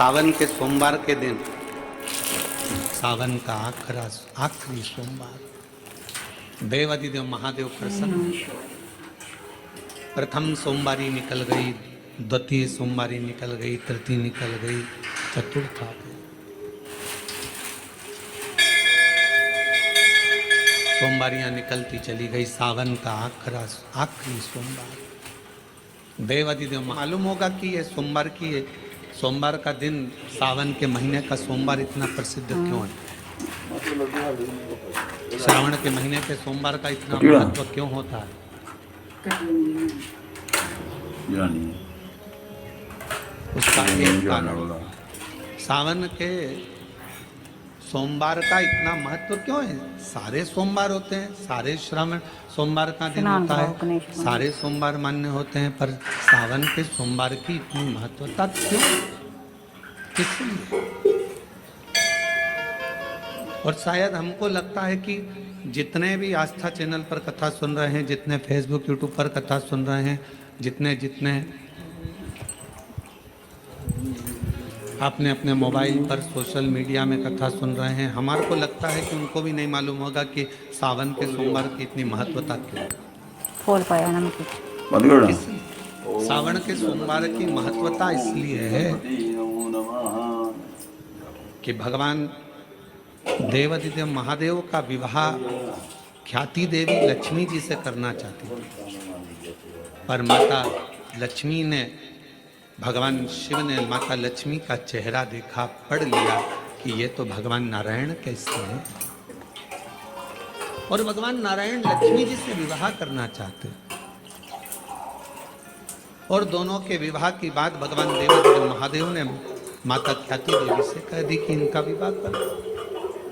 सावन के सोमवार के दिन, सावन का आखिरी सोमवार, देवादिदेव महादेव प्रसन्न। प्रथम सोमवारी निकल गई, द्वितीय सोमवारी निकल गई, तृतीय निकल गई, चतुर्थ आ गई। सोमवारियां निकलती चली गई। सावन का आखिरी सोमवार, देवादिदेव। मालूम होगा कि ये सोमवार की है, सोमवार का दिन, सावन के महीने का सोमवार इतना प्रसिद्ध क्यों है? श्रावण के महीने के सोमवार का इतना महत्व क्यों होता है? उसका एक कारण, सावन के सोमवार का इतना महत्व क्यों है? सारे सोमवार होते हैं, सारे श्रावण सोमवार का दिन होता है, सारे सोमवार मान्य होते हैं, पर सावन के सोमवार की इतनी महत्वता क्यों? किसलिए? और शायद हमको लगता है कि जितने भी आस्था चैनल पर कथा सुन रहे हैं, जितने फेसबुक यूट्यूब पर कथा सुन रहे हैं, जितने अपने अपने मोबाइल पर सोशल मीडिया में कथा सुन रहे हैं, हमारे को लगता है कि उनको भी नहीं मालूम होगा कि सावन के सोमवार की इतनी महत्वता क्यों है। सावन के सोमवार की महत्वता इसलिए है कि भगवान देवादिदेव महादेव का विवाह ख्याति देवी लक्ष्मी जी से करना चाहती थी, पर माता लक्ष्मी ने, भगवान शिव ने माता लक्ष्मी का चेहरा देखा, पढ़ लिया कि ये तो भगवान नारायण कैसे हैं, और भगवान नारायण लक्ष्मी जी से विवाह करना चाहते। और दोनों के विवाह की बात भगवान देवादिदेव महादेव ने माता ख्याति देवी से कह दी कि इनका विवाह करो।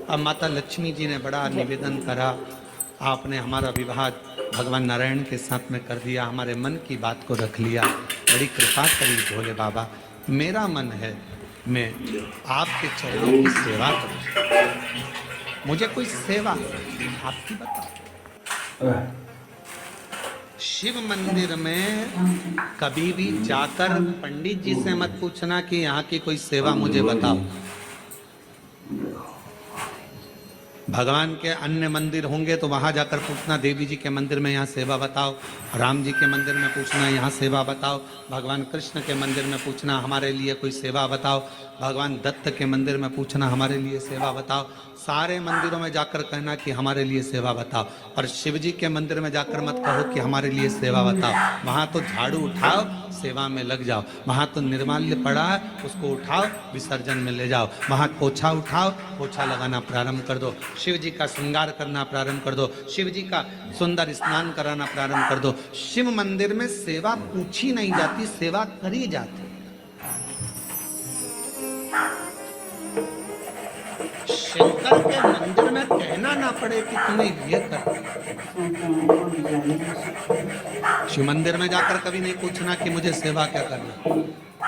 अब माता लक्ष्मी जी ने बड़ा निवेदन करा, आपने हमारा विवाह भगवान नारायण के साथ में कर दिया, हमारे मन की बात को रख लिया, बड़ी कृपा करी भोले बाबा। मेरा मन है मैं आपके चरणों की सेवा करूं, मुझे कोई सेवा आपकी बताओ। शिव मंदिर में कभी भी जाकर पंडित जी से मत पूछना कि यहाँ की कोई सेवा मुझे बताओ। भगवान के अन्य मंदिर होंगे तो वहां जाकर पूछना, देवी जी के मंदिर में यहाँ सेवा बताओ, राम जी के मंदिर में पूछना यहाँ सेवा बताओ, भगवान कृष्ण के मंदिर में पूछना हमारे लिए कोई सेवा बताओ, भगवान दत्त के मंदिर में पूछना हमारे लिए सेवा बताओ। सारे मंदिरों में जाकर कहना कि हमारे लिए सेवा बताओ, और शिव जी के मंदिर में जाकर मत कहो कि हमारे लिए सेवा बताओ। वहां तो झाड़ू उठाओ, सेवा में लग जाओ। वहां तो निर्माल्य पड़ा है, उसको उठाओ, विसर्जन में ले जाओ। वहां पोछा उठाओ, पोछा लगाना प्रारंभ कर दो, शिव जी का श्रृंगार करना प्रारंभ कर दो, शिव जी का सुंदर स्नान कराना प्रारंभ कर दो। शिव मंदिर में सेवा पूछी नहीं जाती, सेवा करी जाती। शंकर के मंदिर में कहना ना पड़े कि तुम्हें ये कर। शिव मंदिर में जाकर कभी नहीं पूछना कि मुझे सेवा क्या करना,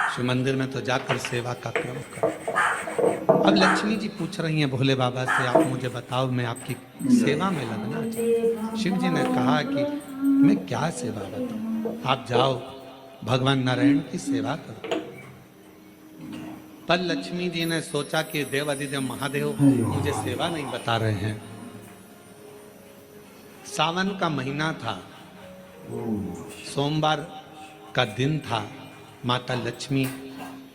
शिव मंदिर में तो जाकर सेवा का क्रम करो। अब लक्ष्मी जी पूछ रही हैं भोले बाबा से, आप मुझे बताओ, मैं आपकी सेवा में लगना चाहती। शिव जी ने कहा कि मैं क्या सेवा बताऊं, आप जाओ भगवान नारायण की सेवा करो। पर लक्ष्मी जी ने सोचा कि देवादिदेव महादेव मुझे सेवा नहीं बता रहे हैं। सावन का महीना था, सोमवार का दिन था। माता लक्ष्मी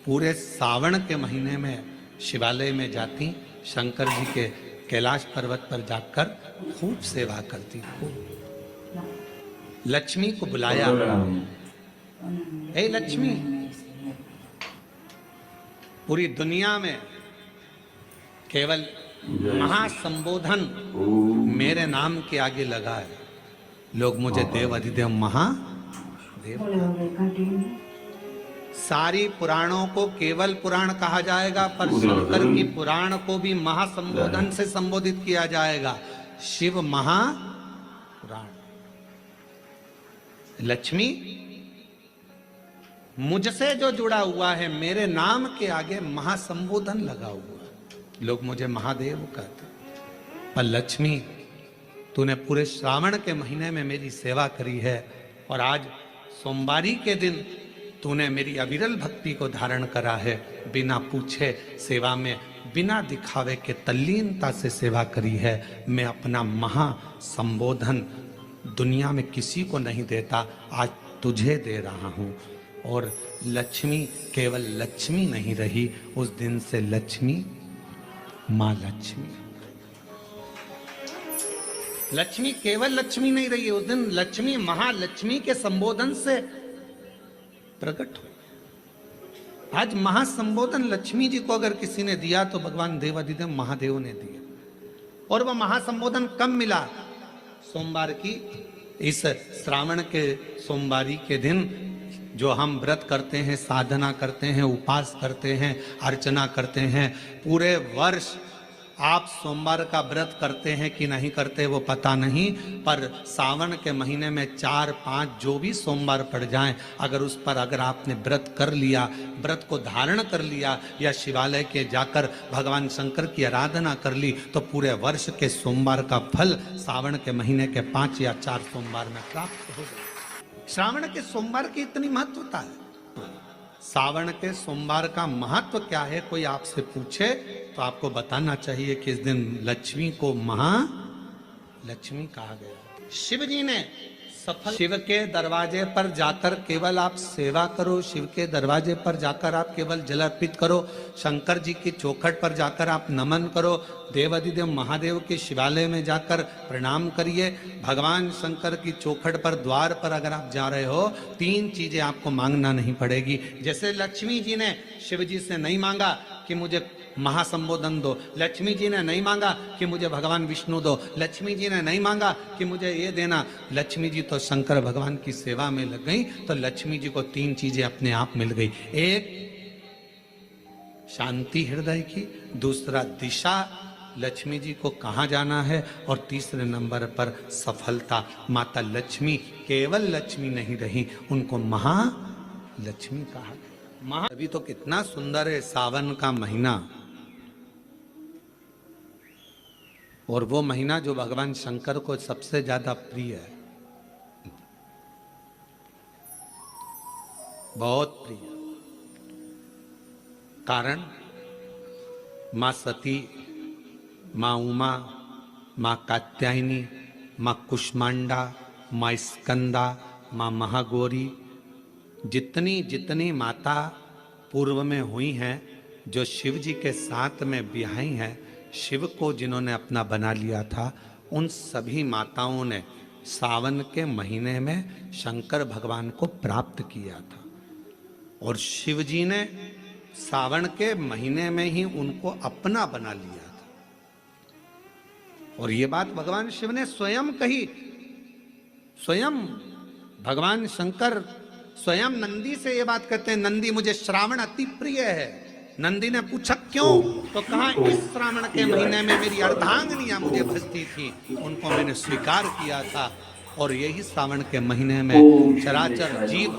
पूरे सावन के महीने में शिवालय में जाती, शंकर जी के कैलाश पर्वत पर जाकर खूब सेवा करती। लक्ष्मी को बुलाया, हे लक्ष्मी, पूरी दुनिया में केवल महासंबोधन मेरे नाम के आगे लगा है। लोग मुझे देव अधिदेव महादेव, सारी पुराणों को केवल पुराण कहा जाएगा, पर शंकर की पुराण को भी महासंबोधन से संबोधित किया जाएगा, शिव महापुराण। लक्ष्मी, मुझसे जो जुड़ा हुआ है, मेरे नाम के आगे महासंबोधन लगा हुआ है, लोग मुझे महादेव कहते। पर लक्ष्मी, तूने पूरे श्रावण के महीने में मेरी सेवा करी है, और आज सोमवारी के दिन तूने मेरी अविरल भक्ति को धारण करा है, बिना पूछे सेवा में, बिना दिखावे के तल्लीनता से सेवा करी है। मैं अपना महा संबोधन दुनिया में किसी को नहीं देता, आज तुझे दे रहा हूँ। और लक्ष्मी केवल लक्ष्मी नहीं रही, उस दिन से लक्ष्मी माँ लक्ष्मी। लक्ष्मी केवल लक्ष्मी नहीं रही, उस दिन लक्ष्मी महालक्ष्मी के संबोधन से प्रकट हुई। आज महासंबोधन लक्ष्मी जी को अगर किसी ने दिया तो भगवान देवाधिदेव महादेव ने दिया। और वह महासंबोधन कब मिला? सोमवार की इस श्रावण के सोमवारी के दिन जो हम व्रत करते हैं, साधना करते हैं, उपास करते हैं, अर्चना करते हैं। पूरे वर्ष आप सोमवार का व्रत करते हैं कि नहीं करते वो पता नहीं, पर सावन के महीने में 4-5 जो भी सोमवार पड़ जाएं, अगर उस पर अगर आपने व्रत कर लिया, व्रत को धारण कर लिया या शिवालय के जाकर भगवान शंकर की आराधना कर ली, तो पूरे वर्ष के सोमवार का फल सावन के महीने के 5 या 4 सोमवार में प्राप्त हो जाए। श्रावण के सोमवार की इतनी महत्वता है। सावन के सोमवार का महत्व क्या है, कोई आपसे पूछे तो आपको बताना चाहिए कि इस दिन लक्ष्मी को महालक्ष्मी कहा गया। शिव जी ने सफल, शिव के दरवाजे पर जाकर केवल आप सेवा करो, शिव के दरवाजे पर जाकर आप केवल जल अर्पित करो, शंकर जी की चौखट पर जाकर आप नमन करो, देवाधिदेव महादेव के शिवालय में जाकर प्रणाम करिए। भगवान शंकर की चौखट पर द्वार पर अगर आप जा रहे हो, 3 चीजें आपको मांगना नहीं पड़ेगी। जैसे लक्ष्मी जी ने शिव जी से नहीं मांगा कि मुझे महासंबोधन दो, लक्ष्मी जी ने नहीं मांगा कि मुझे भगवान विष्णु दो, लक्ष्मी जी ने नहीं मांगा कि मुझे ये देना। लक्ष्मी जी तो शंकर भगवान की सेवा में लग गई, तो लक्ष्मी जी को 3 चीजें अपने आप मिल गई। एक शांति हृदय की, दूसरा दिशा लक्ष्मी जी को कहाँ जाना है, और तीसरे नंबर पर सफलता। माता लक्ष्मी केवल लक्ष्मी नहीं रही, उनको महालक्ष्मी कहा गया। अभी तो कितना सुंदर है सावन का महीना, और वो महीना जो भगवान शंकर को सबसे ज्यादा प्रिय है, बहुत प्रिय। कारण माँ सती, माँ उमा, माँ कात्यायनी, माँ कुष्मांडा, माँ स्कंदा, माँ महागौरी, जितनी जितनी माता पूर्व में हुई हैं, जो शिव जी के साथ में ब्याही हैं, शिव को जिन्होंने अपना बना लिया था, उन सभी माताओं ने सावन के महीने में शंकर भगवान को प्राप्त किया था। और शिव जी ने सावन के महीने में ही उनको अपना बना लिया था। और ये बात भगवान शिव ने स्वयं कही। स्वयं भगवान शंकर स्वयं नंदी से ये बात कहते हैं, नंदी मुझे श्रावण अति प्रिय है। नंदी ने पूछा क्यों, तो कहा इस श्रावण के महीने में मेरी अर्धांगिनियां मुझे भजती थी, उनको मैंने स्वीकार किया था। और यही सावन के महीने में चराचर जीव,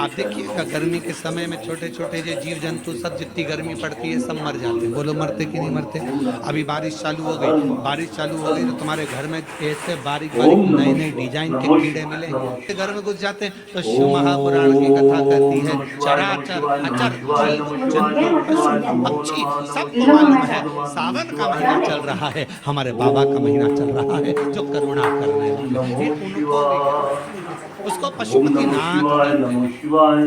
आप देखिएगा गर्मी के समय में छोटे छोटे जो जीव जंतु सब, जितनी गर्मी पड़ती है सब मर जाते हैं। बोलो मरते कि नहीं मरते? अभी बारिश चालू हो गई, बारिश चालू हो गई तो तुम्हारे घर में ऐसे बारीक बारीक नए नए डिजाइन के कीड़े मिले, घर में घुस जाते हैं। तो शिव महापुराण की कथा कहती है, चराचर अचर जीव जंतु पशु पक्षी सबको मालूम है सावन का महीना चल रहा है, हमारे बाबा का महीना चल रहा है जो करुणा करने वाले। उसको पशुपति नाथ,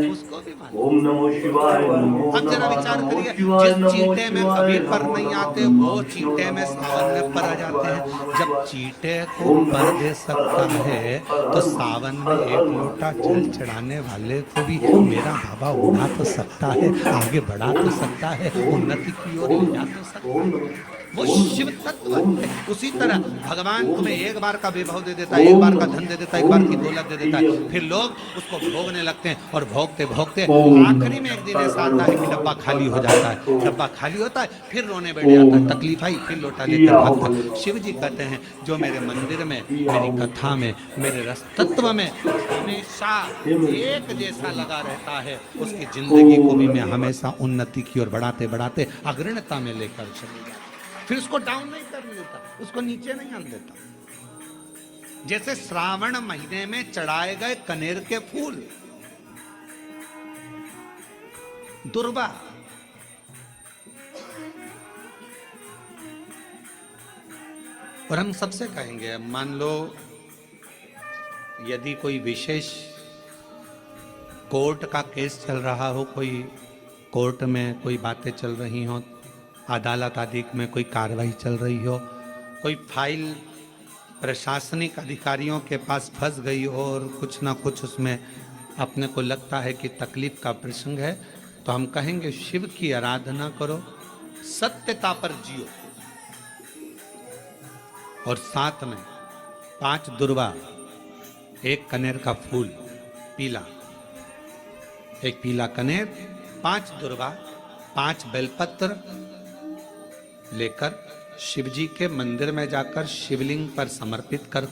उसको भी ओम नमो शिवाय। अब जरा विचार करिए, जिस चींटे में कभी पर नहीं आते वो चींटे में सावन में पर आ जाते हैं। जब चींटे को पर दे सकता है तो सावन में 1 लोटा जल चढ़ाने वाले को भी मेरा बाबा उड़ा तो सकता है, आगे बढ़ा तो सकता है, उन्नति की ओर ले जा तो सकता है। वो शिव तत्व है। उसी तरह भगवान तुम्हें एक बार का वैभव दे देता है, एक बार का धन दे देता है, एक बार की दौलत दे देता है, फिर लोग उसको भोगने लगते हैं, और भोगते भोगते आखिरी में एक दिन ऐसा आता है कि डब्बा खाली हो जाता है। डब्बा खाली होता है, फिर रोने बैठ जाता है, तकलीफ आई, फिर लोटा लेकर भागता है। शिव जी कहते हैं जो मेरे मंदिर में, मेरी कथा में, मेरे रस तत्व में हमेशा एक जैसा लगा रहता है, उसकी जिंदगी को भी मैं हमेशा उन्नति की ओर बढ़ाते बढ़ाते अग्रणता में लेकर चले जाता। फिर उसको डाउन नहीं करने देता, उसको नीचे नहीं आने देता। जैसे श्रावण महीने में चढ़ाए गए कनेर के फूल, दुर्वा। और हम सबसे कहेंगे, मान लो यदि कोई विशेष कोर्ट का केस चल रहा हो, कोई कोर्ट में कोई बातें चल रही हो, अदालत आदि में कोई कार्रवाई चल रही हो, कोई फाइल प्रशासनिक अधिकारियों के पास फंस गई हो और कुछ ना कुछ उसमें अपने को लगता है कि तकलीफ का प्रसंग है, तो हम कहेंगे शिव की आराधना करो, सत्यता पर जियो, और साथ में 5 दुर्वा, 1 कनेर का फूल पीला, 1 पीला कनेर, 5 दुर्वा, 5 बेलपत्र लेकर शिव जी के मंदिर में जाकर शिवलिंग पर समर्पित कर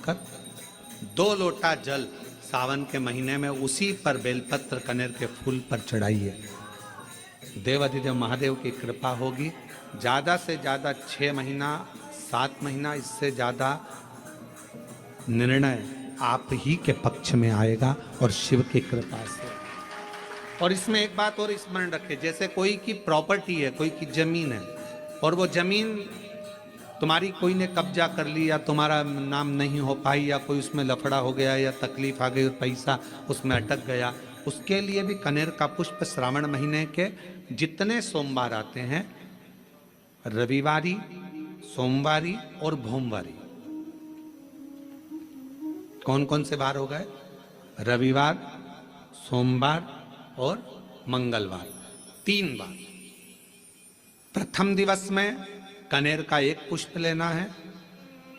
2 लोटा जल सावन के महीने में उसी पर बेलपत्र कनेर के फूल पर चढ़ाइए। देवाधिदेव महादेव की कृपा होगी। ज़्यादा से ज़्यादा 6 महीना 7 महीना, इससे ज़्यादा निर्णय आप ही के पक्ष में आएगा और शिव की कृपा से। और इसमें एक बात और स्मरण रखें, जैसे कोई की प्रॉपर्टी है, कोई की जमीन है, और वो जमीन तुम्हारी कोई ने कब्जा कर ली या तुम्हारा नाम नहीं हो पाई या कोई उसमें लफड़ा हो गया या तकलीफ आ गई और पैसा उसमें अटक गया, उसके लिए भी कनेर का पुष्प श्रावण महीने के जितने सोमवार आते हैं, रविवारी, सोमवारी और भोमवारी, कौन कौन से बार हो गए? रविवार, सोमवार और मंगलवार, 3 बार। प्रथम दिवस में कनेर का 1 पुष्प लेना है,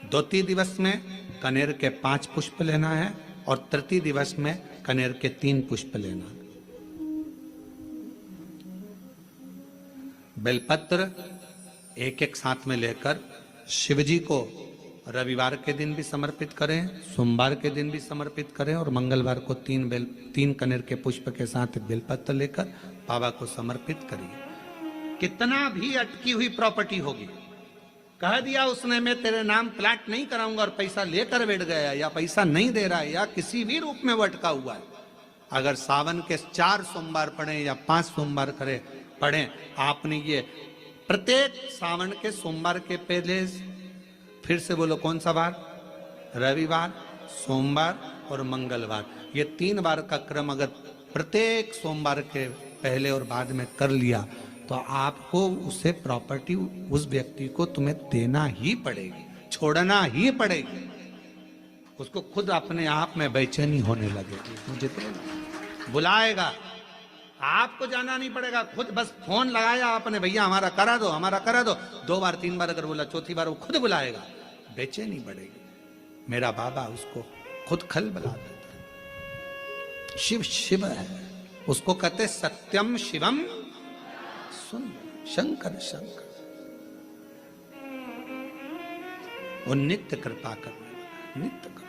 द्वितीय दिवस में कनेर के 5 पुष्प लेना है, और तृतीय दिवस में कनेर के 3 पुष्प लेना है। बेलपत्र 1-1 साथ में लेकर शिव जी को रविवार के दिन भी समर्पित करें, सोमवार के दिन भी समर्पित करें, और मंगलवार को 3 कनेर के पुष्प के साथ बेलपत्र लेकर बाबा को समर्पित करिए। कितना भी अटकी हुई प्रॉपर्टी होगी, कह दिया उसने मैं तेरे नाम प्लाट नहीं कराऊंगा और पैसा लेकर बैठ गया, या पैसा नहीं दे रहा है, या किसी भी रूप में वो अटका हुआ है, अगर सावन के 4 सोमवार पढ़े या 5 सोमवार पढ़े, आपने ये प्रत्येक सावन के सोमवार के पहले, फिर से बोलो कौन सा बार? रविवार, सोमवार और मंगलवार, ये 3 बार का क्रम अगर प्रत्येक सोमवार के पहले और बाद में कर लिया, तो आपको उसे प्रॉपर्टी उस व्यक्ति को तुम्हें देना ही पड़ेगी, छोड़ना ही पड़ेगी। उसको खुद अपने आप में बेचैनी होने लगेगी, मुझे देना, बुलाएगा, आपको जाना नहीं पड़ेगा, खुद बस फोन लगाया आपने, भैया हमारा करा दो, हमारा करा दो, 2 बार 3 बार अगर बोला, चौथी बार वो खुद बुलाएगा, बेचैनी बढ़ेगी। मेरा बाबा उसको खुद खल बुला देता। शिव शिव है, उसको कहते सत्यम शिवम सुन, शंकर शंकर, वो नित्य कृपा करने वाला, नित्य कृपा।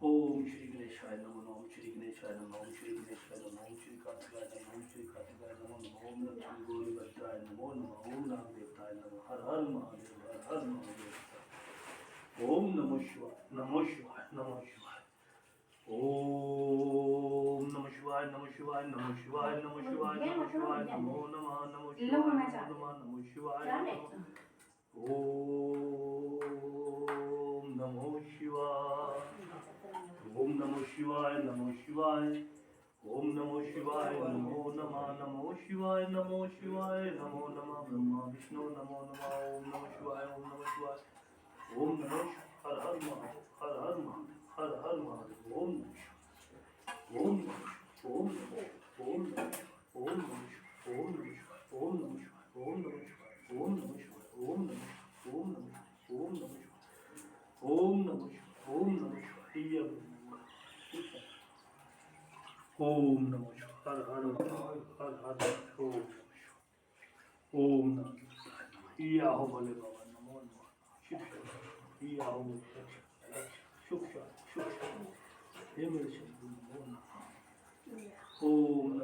ओम श्री गणेशाय नमो, ओम श्री गणेशाय नमो, ओम श्री गणेशाय नमो, ओम श्री कार्तिकाय नमो, ओम श्री कार्तिकाय नमो, ओम लक्ष्मी गौरी भद्राय नमो नमः, ओम नाम देवताय नमः, हर हर महादेव, हर हर महादेव। ओम नमः शिवाय, नमः शिवाय, नमः शिवाय। ओम नमः शिवाय, नमः शिवाय, नमः शिवाय, नमः शिवाय, नमः शिवाय, नमो नमः, नमः शिवाय, नमो नमः, नमः शिवाय, ओम नमः शिवाय। ओम नमो शिवाय, नमो शिवाय, ओम नमो शिवाय, नमो नमः, नमो शिवाय, नमो शिवाय, नमो नमः, ब्रह्मा विष्णु नमो नमः, ओम नमः शिवाय, ओम नमः शिवाय, ओम नमः, हर हर महादेव, हर हर महादेव, हर हर महादेव, ओम नमः शिवाय, ओम नमः, ओम नमः, ओम नमः, ओम नमः, ओम नमः, ओम नमः, ओम नमः, ओम नमः, ओम नमः, ओम नमः, ओम नमः, ओम नमः, ओम नमः, ओम नमः शिवाय, हर हर हर हर, ओम नमः शिवाय, ओम नमः शिवाय, या हो भोले बाबा नमो नमः शिव शक्ति या हो सुख शांति सुख शांति हे मेरे शंभू नमो नमः ओम